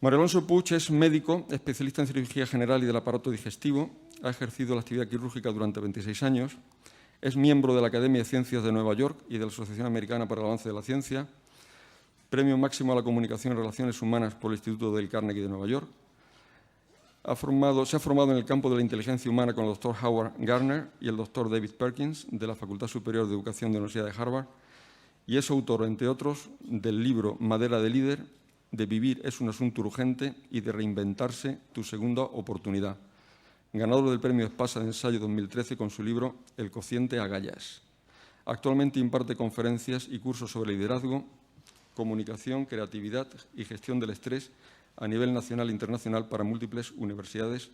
Mario Alonso Puig es médico, especialista en cirugía general y del aparato digestivo. Ha ejercido la actividad quirúrgica durante 26 años. Es miembro de la Academia de Ciencias de Nueva York y de la Asociación Americana para el Avance de la Ciencia. Premio máximo a la comunicación y relaciones humanas por el Instituto Dale Carnegie de Nueva York. Se ha formado en el campo de la inteligencia humana con el Dr. Howard Gardner y el Dr. David Perkins de la Facultad Superior de Educación de la Universidad de Harvard y es autor, entre otros, del libro Madera de líder, de Vivir es un asunto urgente y de Reinventarse, tu segunda oportunidad. Ganador del Premio Espasa de Ensayo 2013 con su libro El cociente Agallas. Actualmente imparte conferencias y cursos sobre liderazgo, comunicación, creatividad y gestión del estrés a nivel nacional e internacional para múltiples universidades,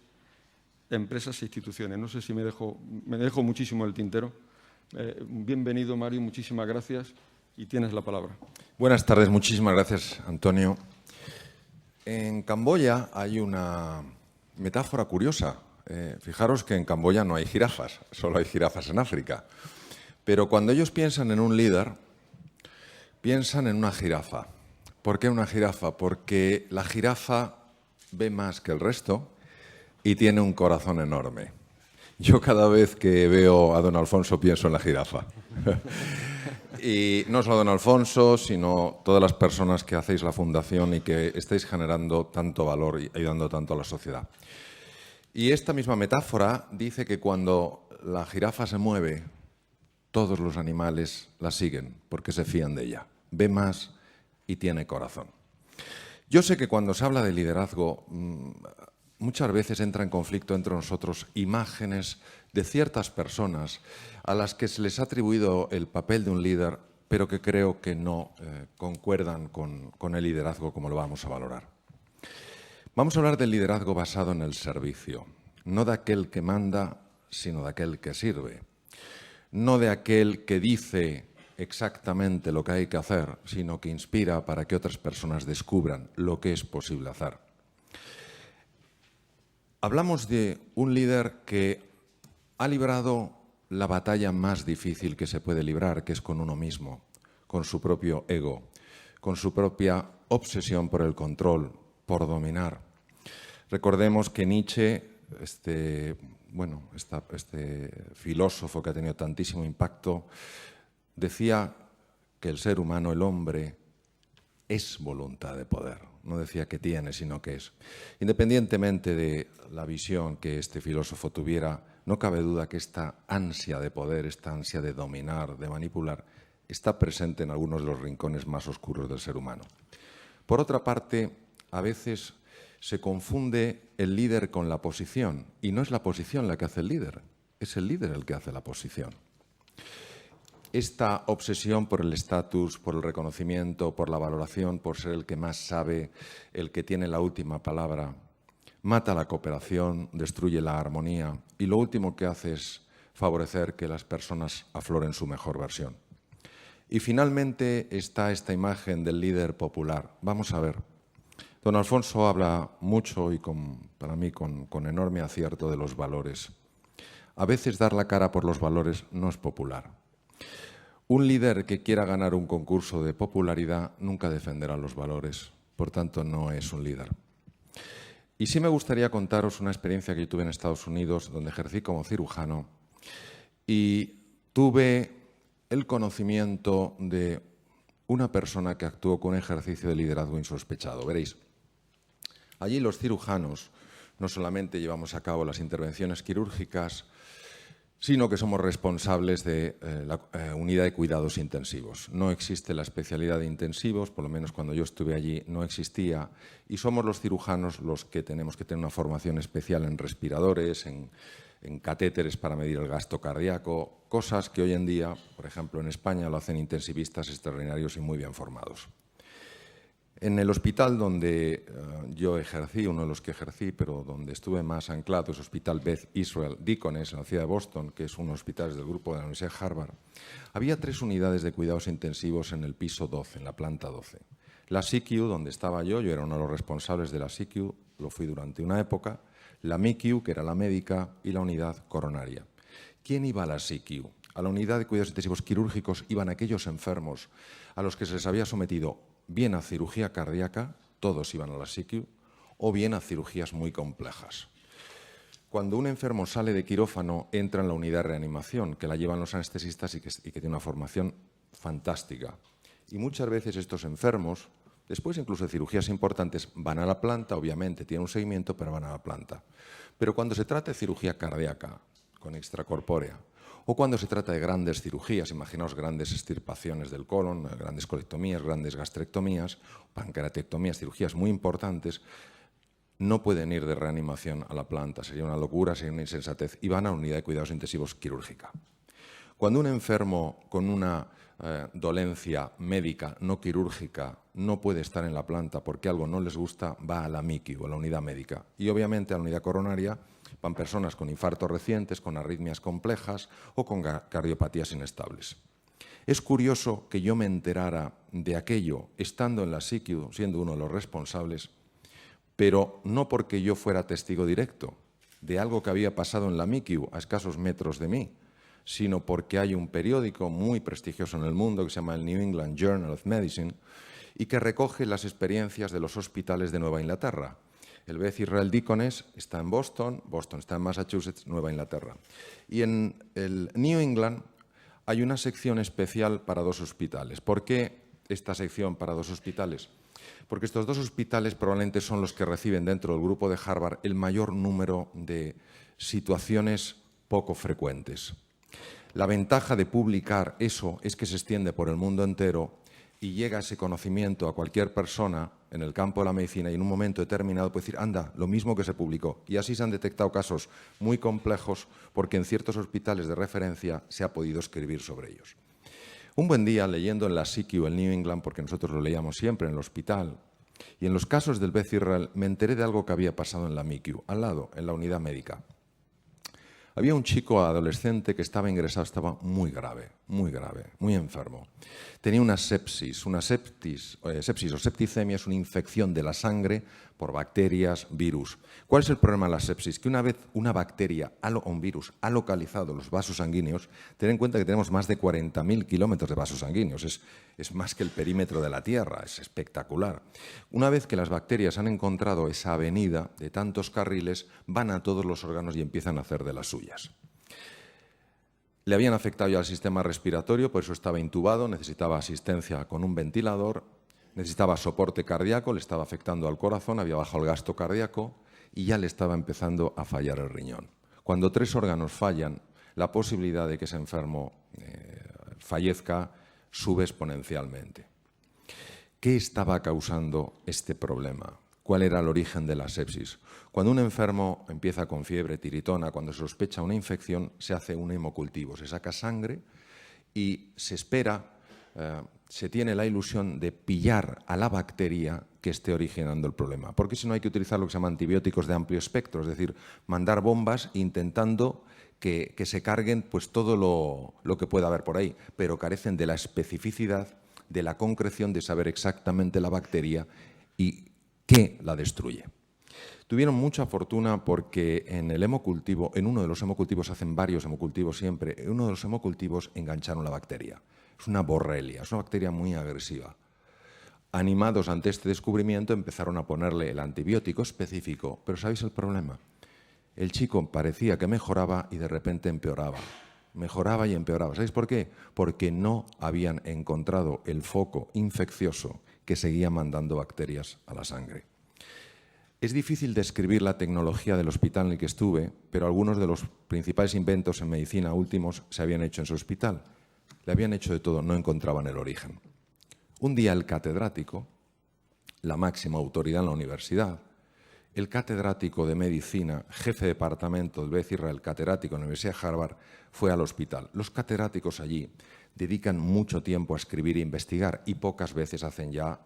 empresas e instituciones. No sé si me dejo muchísimo el tintero. Bienvenido, Mario, muchísimas gracias y tienes la palabra. Buenas tardes, muchísimas gracias, Antonio. En Camboya hay una metáfora curiosa. Fijaros que en Camboya no hay jirafas, solo hay jirafas en África. Pero cuando ellos piensan en un líder, piensan en una jirafa. ¿Por qué una jirafa? Porque la jirafa ve más que el resto y tiene un corazón enorme. Yo cada vez que veo a don Alfonso pienso en la jirafa. Y no solo don Alfonso, sino todas las personas que hacéis la fundación y que estáis generando tanto valor y ayudando tanto a la sociedad. Y esta misma metáfora dice que cuando la jirafa se mueve, todos los animales la siguen porque se fían de ella. Ve más y tiene corazón. Yo sé que cuando se habla de liderazgo, muchas veces entra en conflicto entre nosotros imágenes de ciertas personas a las que se les ha atribuido el papel de un líder, pero que creo que no concuerdan con el liderazgo como lo vamos a valorar. Vamos a hablar del liderazgo basado en el servicio, no de aquel que manda, sino de aquel que sirve. No de aquel que dice exactamente lo que hay que hacer, sino que inspira para que otras personas descubran lo que es posible hacer. Hablamos de un líder que ha librado la batalla más difícil que se puede librar, que es con uno mismo, con su propio ego, con su propia obsesión por el control, por dominar. Recordemos que Nietzsche, este filósofo que ha tenido tantísimo impacto, decía que el ser humano, el hombre, es voluntad de poder. No decía que tiene, sino que es. Independientemente de la visión que este filósofo tuviera, no cabe duda que esta ansia de poder, esta ansia de dominar, de manipular, está presente en algunos de los rincones más oscuros del ser humano. Por otra parte, a veces se confunde el líder con la posición, y no es la posición la que hace el líder, es el líder el que hace la posición. Esta obsesión por el estatus, por el reconocimiento, por la valoración, por ser el que más sabe, el que tiene la última palabra, mata la cooperación, destruye la armonía y lo último que hace es favorecer que las personas afloren su mejor versión. Y finalmente está esta imagen del líder popular. Vamos a ver. Don Alfonso habla mucho y para mí con enorme acierto de los valores. A veces dar la cara por los valores no es popular. Un líder que quiera ganar un concurso de popularidad nunca defenderá los valores, por tanto no es un líder. Y sí me gustaría contaros una experiencia que yo tuve en Estados Unidos, donde ejercí como cirujano y tuve el conocimiento de una persona que actuó con un ejercicio de liderazgo insospechado. Veréis, allí los cirujanos no solamente llevamos a cabo las intervenciones quirúrgicas, sino que somos responsables de la unidad de cuidados intensivos. No existe la especialidad de intensivos, por lo menos cuando yo estuve allí no existía, y somos los cirujanos los que tenemos que tener una formación especial en respiradores, en catéteres para medir el gasto cardíaco, cosas que hoy en día, por ejemplo, en España lo hacen intensivistas extraordinarios y muy bien formados. En el hospital donde yo ejercí, uno de los que ejercí, pero donde estuve más anclado, es el Hospital Beth Israel Deaconess, en la ciudad de Boston, que es un hospital del grupo de la Universidad de Harvard, había 3 unidades de cuidados intensivos en el piso 12, en la planta 12. La SICU, donde estaba yo era uno de los responsables de la SICU, lo fui durante una época, la MICU, que era la médica, y la unidad coronaria. ¿Quién iba a la SICU? A la unidad de cuidados intensivos quirúrgicos iban aquellos enfermos a los que se les había sometido bien a cirugía cardíaca, todos iban a la SICU, o bien a cirugías muy complejas. Cuando un enfermo sale de quirófano, entra en la unidad de reanimación, que la llevan los anestesistas y que tiene una formación fantástica. Y muchas veces estos enfermos, después incluso de cirugías importantes, van a la planta, obviamente, tienen un seguimiento, pero van a la planta. Pero cuando se trata de cirugía cardíaca, con extracorpórea, o cuando se trata de grandes cirugías, imaginaos grandes extirpaciones del colon, grandes colectomías, grandes gastrectomías, pancreatectomías, cirugías muy importantes, no pueden ir de reanimación a la planta. Sería una locura, sería una insensatez, y van a la unidad de cuidados intensivos quirúrgica. Cuando un enfermo con una dolencia médica no quirúrgica no puede estar en la planta porque algo no les gusta, va a la MICU, a la unidad médica. Y obviamente a la unidad coronaria van personas con infartos recientes, con arritmias complejas o con cardiopatías inestables. Es curioso que yo me enterara de aquello estando en la SICU, siendo uno de los responsables, pero no porque yo fuera testigo directo de algo que había pasado en la MICU a escasos metros de mí, sino porque hay un periódico muy prestigioso en el mundo que se llama el New England Journal of Medicine y que recoge las experiencias de los hospitales de Nueva Inglaterra. El Beth Israel Deaconess está en Boston, Boston está en Massachusetts, Nueva Inglaterra. Y en el New England hay una sección especial para 2 hospitales. ¿Por qué esta sección para 2 hospitales? Porque estos 2 hospitales probablemente son los que reciben dentro del grupo de Harvard el mayor número de situaciones poco frecuentes. La ventaja de publicar eso es que se extiende por el mundo entero y llega ese conocimiento a cualquier persona en el campo de la medicina y en un momento determinado puede decir, anda, lo mismo que se publicó. Y así se han detectado casos muy complejos porque en ciertos hospitales de referencia se ha podido escribir sobre ellos. Un buen día, leyendo en la SICU, el New England, porque nosotros lo leíamos siempre en el hospital, y en los casos del Beth Israel me enteré de algo que había pasado en la MICU, al lado, en la unidad médica. Había un chico adolescente que estaba ingresado, estaba muy grave, muy enfermo. Tenía una sepsis o septicemia, es una infección de la sangre por bacterias, virus. ¿Cuál es el problema de la sepsis? Que una vez una bacteria o un virus ha localizado los vasos sanguíneos, ten en cuenta que tenemos más de 40.000 kilómetros de vasos sanguíneos, es más que el perímetro de la Tierra, es espectacular. Una vez que las bacterias han encontrado esa avenida de tantos carriles, van a todos los órganos y empiezan a hacer de las suyas. Le habían afectado ya al sistema respiratorio, por eso estaba intubado, necesitaba asistencia con un ventilador, necesitaba soporte cardíaco, le estaba afectando al corazón, había bajado el gasto cardíaco y ya le estaba empezando a fallar el riñón. Cuando 3 órganos fallan, la posibilidad de que ese enfermo fallezca sube exponencialmente. ¿Qué estaba causando este problema? ¿Cuál era el origen de la sepsis? Cuando un enfermo empieza con fiebre, tiritona, cuando se sospecha una infección, se hace un hemocultivo, se saca sangre y se espera, se tiene la ilusión de pillar a la bacteria que esté originando el problema. Porque si no hay que utilizar lo que se llama antibióticos de amplio espectro, es decir, mandar bombas intentando que se carguen pues, todo lo que pueda haber por ahí, pero carecen de la especificidad, de la concreción de saber exactamente la bacteria y qué la destruye. Tuvieron mucha fortuna porque en el hemocultivo, en uno de los hemocultivos, hacen varios hemocultivos siempre, en uno de los hemocultivos engancharon la bacteria. Es una borrelia, es una bacteria muy agresiva. Animados ante este descubrimiento empezaron a ponerle el antibiótico específico, pero ¿sabéis el problema? El chico parecía que mejoraba y de repente empeoraba. Mejoraba y empeoraba. ¿Sabéis por qué? Porque no habían encontrado el foco infeccioso que seguía mandando bacterias a la sangre. Es difícil describir la tecnología del hospital en el que estuve, pero algunos de los principales inventos en medicina últimos se habían hecho en su hospital. Le habían hecho de todo, no encontraban el origen. Un día el catedrático, la máxima autoridad en la universidad, el catedrático de medicina, jefe de departamento del Beth Israel, catedrático en la Universidad de Harvard, fue al hospital. Los catedráticos allí dedican mucho tiempo a escribir e investigar y pocas veces hacen ya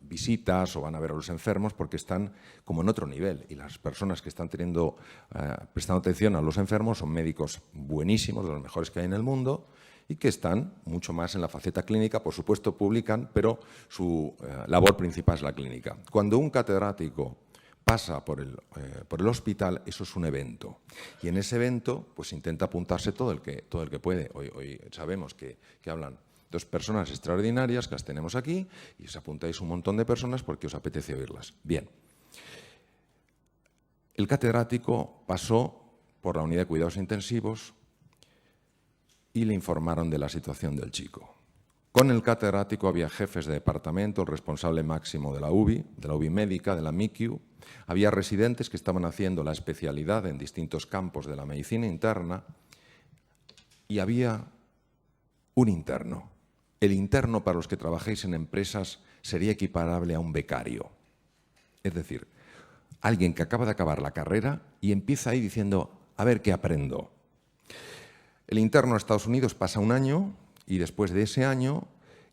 visitas o van a ver a los enfermos porque están como en otro nivel y las personas que están prestando atención a los enfermos son médicos buenísimos, de los mejores que hay en el mundo y que están mucho más en la faceta clínica, por supuesto publican, pero su labor principal es la clínica. Cuando un catedrático pasa por el hospital, eso es un evento. Y en ese evento pues intenta apuntarse todo el que puede. Hoy sabemos que hablan Dos personas extraordinarias que las tenemos aquí y os apuntáis un montón de personas porque os apetece oírlas. Bien. El catedrático pasó por la unidad de cuidados intensivos y le informaron de la situación del chico. Con el catedrático había jefes de departamento, el responsable máximo de la UBI médica, de la MICU, había residentes que estaban haciendo la especialidad en distintos campos de la medicina interna y había un interno. El interno, para los que trabajáis en empresas, sería equiparable a un becario. Es decir, alguien que acaba de acabar la carrera y empieza ahí diciendo, a ver qué aprendo. El interno a Estados Unidos pasa un año y después de ese año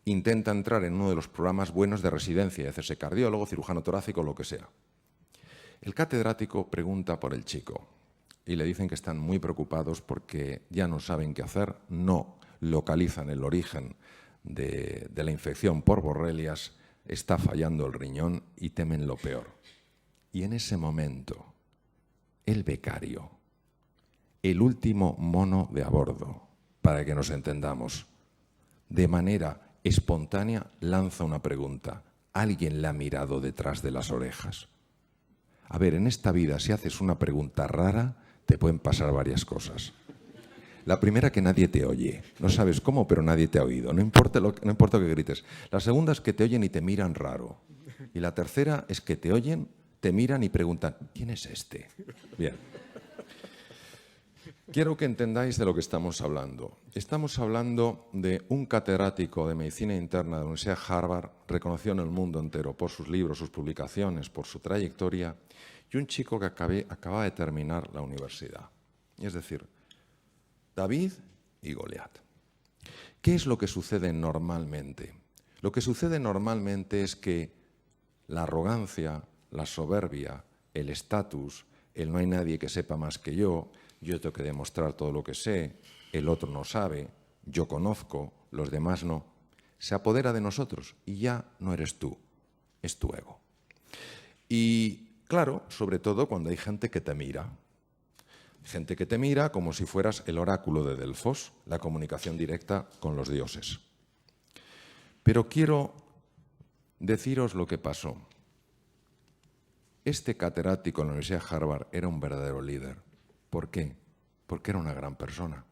intenta entrar en uno de los programas buenos de residencia, de hacerse cardiólogo, cirujano torácico, lo que sea. El catedrático pregunta por el chico y le dicen que están muy preocupados porque ya no saben qué hacer, no localizan el origen de la infección por borrelias, está fallando el riñón y temen lo peor. Y en ese momento, el becario, el último mono de a bordo, para que nos entendamos, de manera espontánea lanza una pregunta. ¿Alguien le ha mirado detrás de las orejas? A ver, en esta vida, si haces una pregunta rara, te pueden pasar varias cosas. La primera, que nadie te oye. No sabes cómo, pero nadie te ha oído. No importa lo que grites. La segunda es que te oyen y te miran raro. Y la tercera es que te oyen, te miran y preguntan, ¿quién es este? Bien. Quiero que entendáis de lo que estamos hablando. Estamos hablando de un catedrático de medicina interna de la Universidad de Harvard, reconocido en el mundo entero por sus libros, sus publicaciones, por su trayectoria, y un chico que acaba de terminar la universidad. Es decir, David y Goliat. ¿Qué es lo que sucede normalmente? Lo que sucede normalmente es que la arrogancia, la soberbia, el estatus, el no hay nadie que sepa más que yo tengo que demostrar todo lo que sé, el otro no sabe, yo conozco, los demás no, se apodera de nosotros y ya no eres tú, es tu ego. Y claro, sobre todo cuando hay gente que te mira. Gente que te mira como si fueras el oráculo de Delfos, la comunicación directa con los dioses. Pero quiero deciros lo que pasó. Este catedrático en la Universidad de Harvard era un verdadero líder. ¿Por qué? Porque era una gran persona.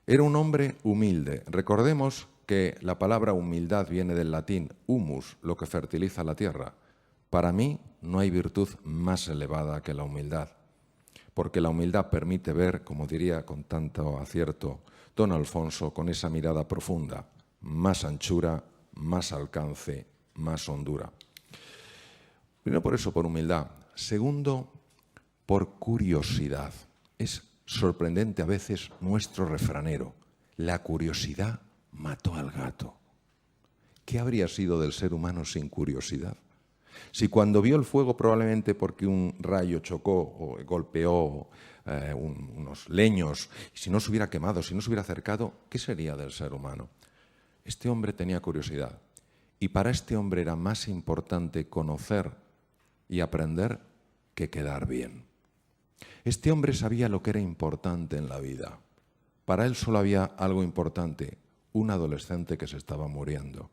Era un hombre humilde. Recordemos que la palabra humildad viene del latín humus, lo que fertiliza la tierra. Para mí no hay virtud más elevada que la humildad, porque la humildad permite ver, como diría con tanto acierto don Alfonso, con esa mirada profunda, más anchura, más alcance, más hondura. Primero por eso, por humildad. Segundo, por curiosidad. Es sorprendente a veces nuestro refranero. La curiosidad mató al gato. ¿Qué habría sido del ser humano sin curiosidad? Si cuando vio el fuego, probablemente porque un rayo chocó o golpeó unos leños, y si no se hubiera quemado, si no se hubiera acercado, ¿qué sería del ser humano? Este hombre tenía curiosidad. Y para este hombre era más importante conocer y aprender que quedar bien. Este hombre sabía lo que era importante en la vida. Para él solo había algo importante, un adolescente que se estaba muriendo.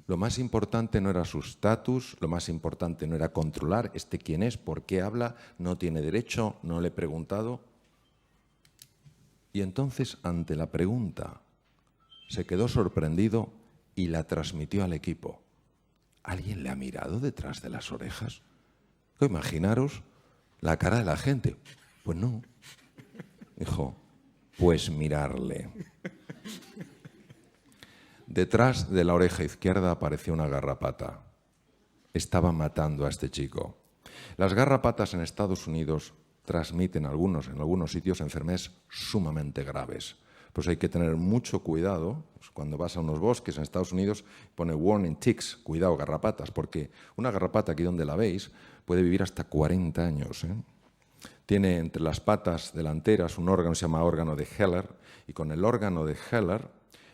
Lo más importante no era su estatus, lo más importante no era controlar quién es, por qué habla, no tiene derecho, no le he preguntado. Y entonces, ante la pregunta, se quedó sorprendido y la transmitió al equipo. ¿Alguien le ha mirado detrás de las orejas? Imaginaros la cara de la gente. Pues no. Dijo, pues mirarle. Detrás de la oreja izquierda apareció una garrapata. Estaba matando a este chico. Las garrapatas en Estados Unidos transmiten en algunos sitios enfermedades sumamente graves. Pues hay que tener mucho cuidado. Cuando vas a unos bosques en Estados Unidos pone warning ticks, cuidado garrapatas, porque una garrapata, aquí donde la veis, puede vivir hasta 40 años. Tiene entre las patas delanteras un órgano que se llama órgano de Heller, y con el órgano de Heller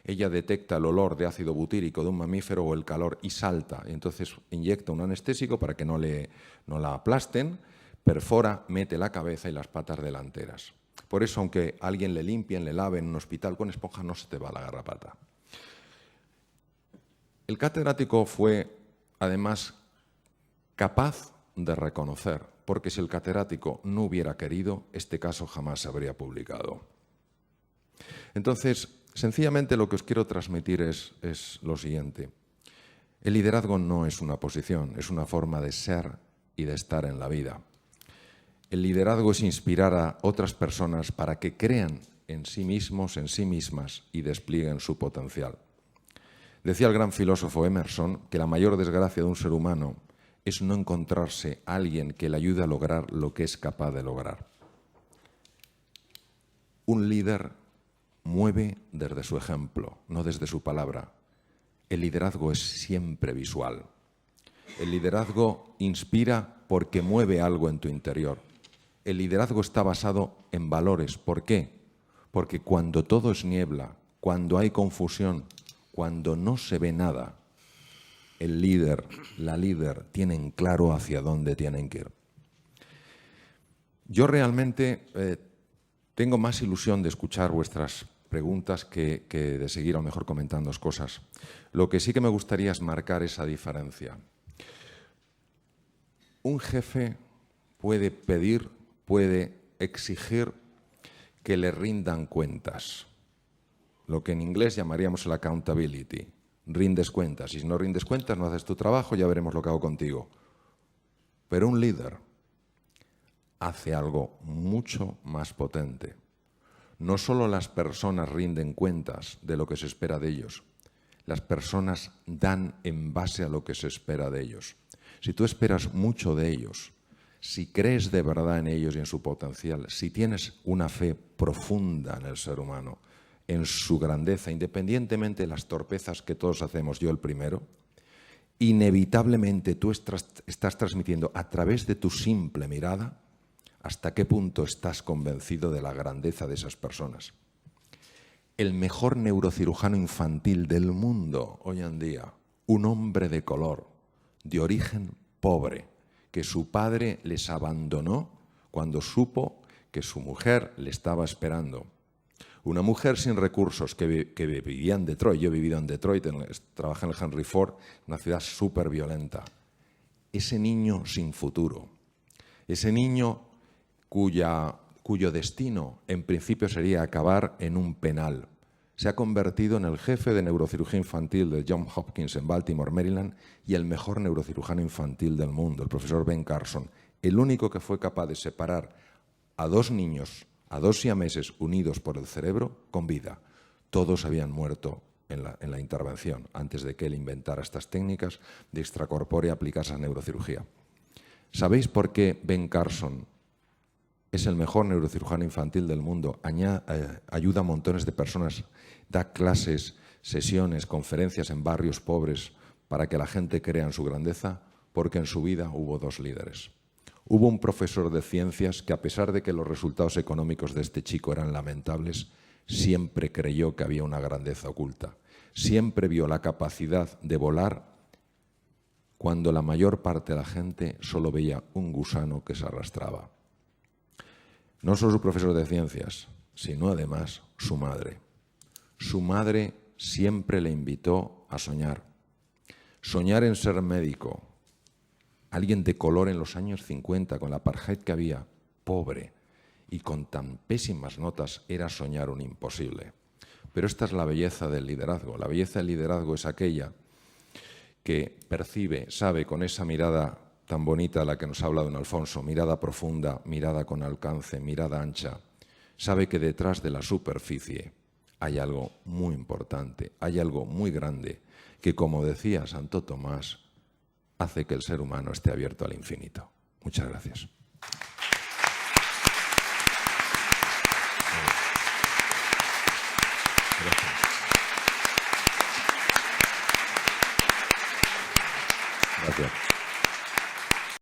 ella detecta el olor de ácido butírico de un mamífero o el calor y salta. Y entonces inyecta un anestésico para que no la aplasten, perfora, mete la cabeza y las patas delanteras. Por eso, aunque alguien le limpien, le laven en un hospital con esponja, no se te va la garrapata. El catedrático fue, además, capaz de reconocer, porque si el catedrático no hubiera querido, este caso jamás se habría publicado. Entonces, sencillamente lo que os quiero transmitir es lo siguiente. El liderazgo no es una posición, es una forma de ser y de estar en la vida. El liderazgo es inspirar a otras personas para que crean en sí mismos, en sí mismas y desplieguen su potencial. Decía el gran filósofo Emerson que la mayor desgracia de un ser humano es no encontrarse a alguien que le ayude a lograr lo que es capaz de lograr. Un líder mueve desde su ejemplo, no desde su palabra. El liderazgo es siempre visual. El liderazgo inspira porque mueve algo en tu interior. El liderazgo está basado en valores. ¿Por qué? Porque cuando todo es niebla, cuando hay confusión, cuando no se ve nada, el líder, la líder, tienen claro hacia dónde tienen que ir. Yo realmente tengo más ilusión de escuchar vuestras preguntas que de seguir a lo mejor comentando cosas. Lo que sí que me gustaría es marcar esa diferencia. Un jefe puede pedir, puede exigir que le rindan cuentas, lo que en inglés llamaríamos el accountability. Rindes cuentas, y si no rindes cuentas no haces tu trabajo, ya veremos lo que hago contigo. Pero un líder hace algo mucho más potente. No solo las personas rinden cuentas de lo que se espera de ellos, las personas dan en base a lo que se espera de ellos. Si tú esperas mucho de ellos, si crees de verdad en ellos y en su potencial, si tienes una fe profunda en el ser humano, en su grandeza, independientemente de las torpezas que todos hacemos, yo el primero, inevitablemente tú estás transmitiendo a través de tu simple mirada hasta qué punto estás convencido de la grandeza de esas personas. El mejor neurocirujano infantil del mundo hoy en día, un hombre de color, de origen pobre, que su padre les abandonó cuando supo que su mujer le estaba esperando. Una mujer sin recursos que vivía en Detroit. Yo he vivido en Detroit, trabajé en el Henry Ford, una ciudad súper violenta. Ese niño sin futuro, ese niño cuyo destino en principio sería acabar en un penal, se ha convertido en el jefe de neurocirugía infantil de Johns Hopkins en Baltimore, Maryland, y el mejor neurocirujano infantil del mundo, el profesor Ben Carson, el único que fue capaz de separar a dos niños, a dos siameses unidos por el cerebro, con vida. Todos habían muerto en la intervención, antes de que él inventara estas técnicas de extracorpórea aplicadas a neurocirugía. ¿Sabéis por qué Ben Carson es el mejor neurocirujano infantil del mundo? Ayuda a montones de personas, da clases, sesiones, conferencias en barrios pobres para que la gente crea en su grandeza, porque en su vida hubo dos líderes. Hubo un profesor de ciencias que, a pesar de que los resultados económicos de este chico eran lamentables, siempre creyó que había una grandeza oculta. Siempre vio la capacidad de volar cuando la mayor parte de la gente solo veía un gusano que se arrastraba. No solo su profesor de ciencias, sino además su madre. Su madre siempre le invitó a soñar. Soñar en ser médico. Alguien de color en los años 50, con la apartheid que había, pobre, y con tan pésimas notas, era soñar un imposible. Pero esta es la belleza del liderazgo. La belleza del liderazgo es aquella que percibe, sabe, con esa mirada tan bonita de la que nos ha hablado don Alfonso, mirada profunda, mirada con alcance, mirada ancha, sabe que detrás de la superficie hay algo muy importante, hay algo muy grande, que, como decía Santo Tomás, hace que el ser humano esté abierto al infinito. Muchas gracias.